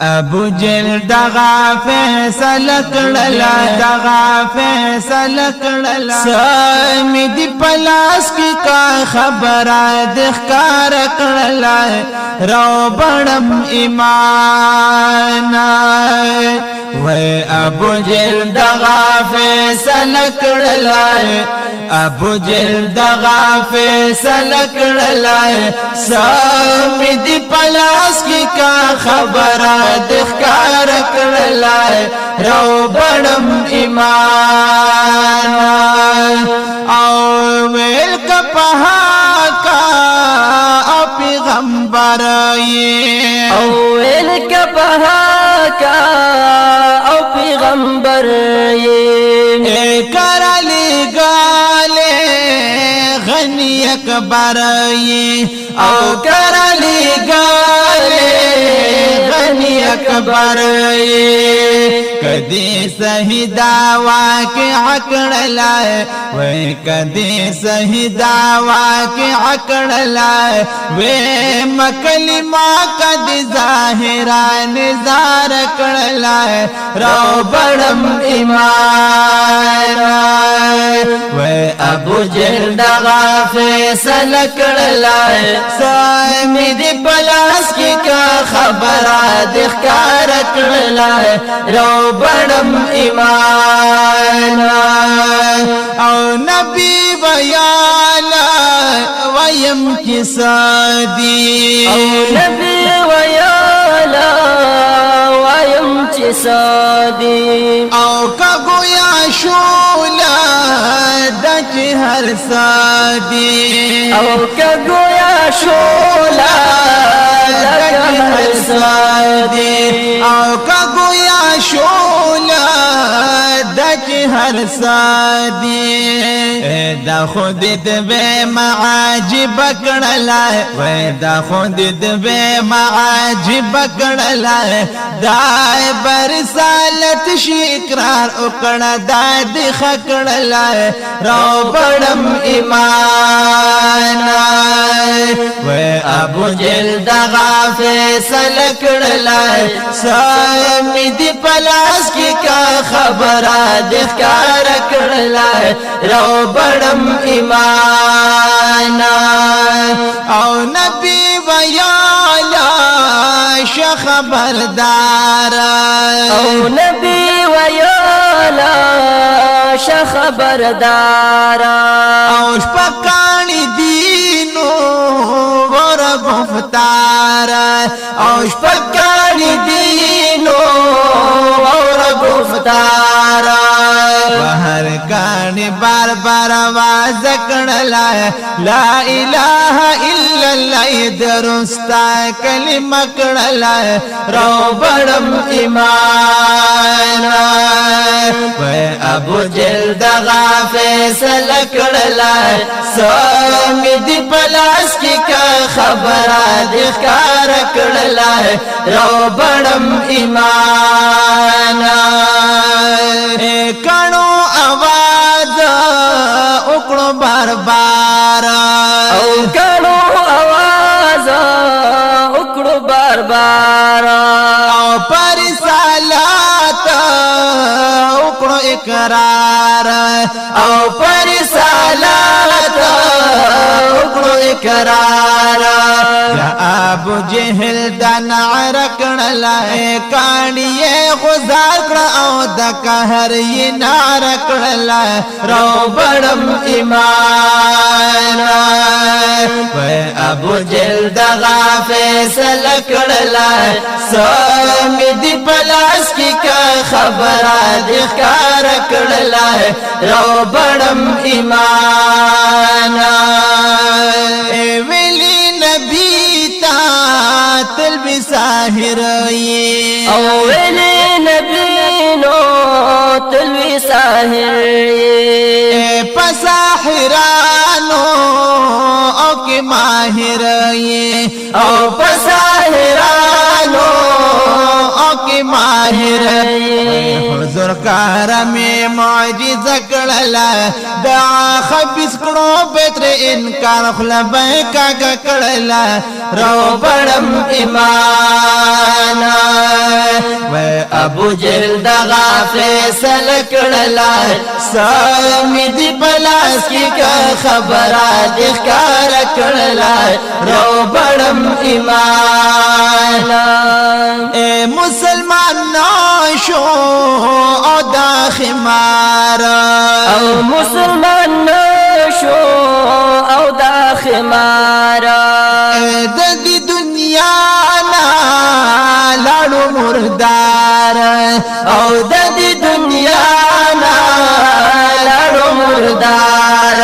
ابو جل دغا فیصله کړلا دغا فیصله کړلا سامي دی پلاس کی کا خبره د ښکار کړلا رو بڑم ایمان وے ابو جل دغا فیصله کړلا ابو جل دغا فیصله کړلا سامي دی پلاس کی کا خبره د ښکار کړلای رو بڑم ایمان او ویل کا پها کا او پیغمبر یې او ویل کا پها کا او پیغمبر یې کرالی گالے غنی اکبر یې او کرالی گالے غنی اکبر کدی صحیح دا واقع کړلای وای کدی صحیح دا واقع کړلای وې مکلمه کدی ظاهران زار کړلای رو بڑم ایمان وای ابو جهل دغا فیصله کړلای سامي دی پلاس کی کا خبره د ښکار کړلای رو بڑم ایمان او نبی ویالا ویم کسادی او نبی ویالا ویم کسادی او کگویا شولا دچ هر سادی او کگویا شولا دچ هر سادی او کگویا شولا دچ هر سادی دا خود دې معاجب کړلای وای دا خود دې معاجب کړلای دا برسالت شي اقرار وکړه دا دې خکړلای رو بڑم ایمان وای ابو جهل دغا فیصله کړلای سامي دی پلاس کی کا خبره د ښکار کړلای رو بڑم ایمان او نبی ویالا ش خبردار او نبی ویالا ش خبردار او شپکانی دینو ور گفتار او شپکانی دینو ور گفتار وهر کانی بار بار आवाज کړلا لا اله الا الله درستا کلمه کړلا رو بڑم ایمان وای ابو جهل دغا فیصله کړلا سامي دی پلاس کی کا خبره د ښکار کړلا رو بڑم ایمان کانو आवाज وکړو بار بار او کانو आवाज وکړو بار بار او پر سالات وکړو اقرار او پر سالات وکړو اقرار یا ابو جهل د نعر کړلای کاڼي غزار کړ او د قهر یې نار کړلای رو بڑم ایمان وای ابو جهل دغا فیصله کړلای سامي دی پلاس کی کا خبره د ښکار کړلای رو بڑم ایمان ویلی نبی تا تلبی ساحر یې او ویلی نبی نو تلوی ساحر یې پساحرانو او کی ماهر یې او پساحرانو او کی ماهر حضور کارمی معجزه کړلا دا خبيث کړو پتر انکار خلبای کا کړلا رو بڑم ایمان ابو جهل دغه فیصله کړله سمې دي په لاس کې که خبره دې ښکاره کړله روبړم ایمان مسلمان نشو او دا خمار او مسلمان نشو او دا خمار د دې دنیا نه لاړو مردار او د دې دنیا نه لاړو مردار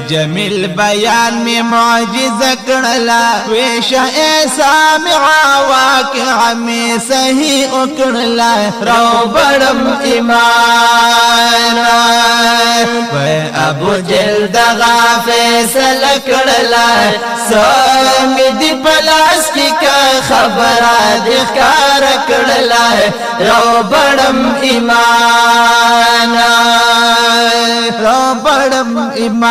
جمیل بیان میں معجزہ کڑلا ویشا اے سامعا واقعا میں صحیح اکڑلا رو بڑم ایمان وے ابو جہل دغا فیصل کڑلا سنگ دی پلاس کی کا خبرہ دکھار کڑلا رو بڑم ایمان رو بڑم ایمان